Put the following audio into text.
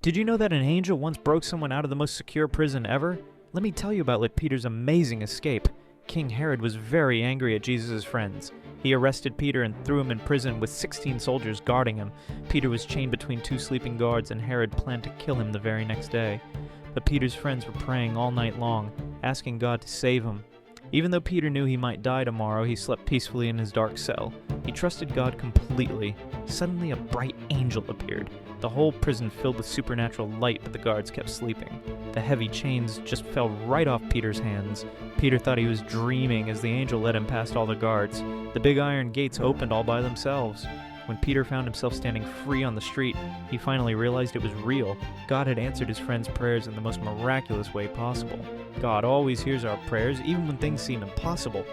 Did you know that an angel once broke someone out of the most secure prison ever? Let me tell you about Peter's amazing escape. King Herod was very angry at Jesus' friends. He arrested Peter and threw him in prison with 16 soldiers guarding him. Peter was chained between two sleeping guards, and Herod planned to kill him the very next day. But Peter's friends were praying all night long, asking God to save him. Even though Peter knew he might die tomorrow, he slept peacefully in his dark cell. He trusted God completely. Suddenly, a bright angel appeared. The whole prison filled with supernatural light, but the guards kept sleeping. The heavy chains just fell right off Peter's hands. Peter thought he was dreaming as the angel led him past all the guards. The big iron gates opened all by themselves. When Peter found himself standing free on the street, he finally realized it was real. God had answered his friend's prayers in the most miraculous way possible. God always hears our prayers, even when things seem impossible.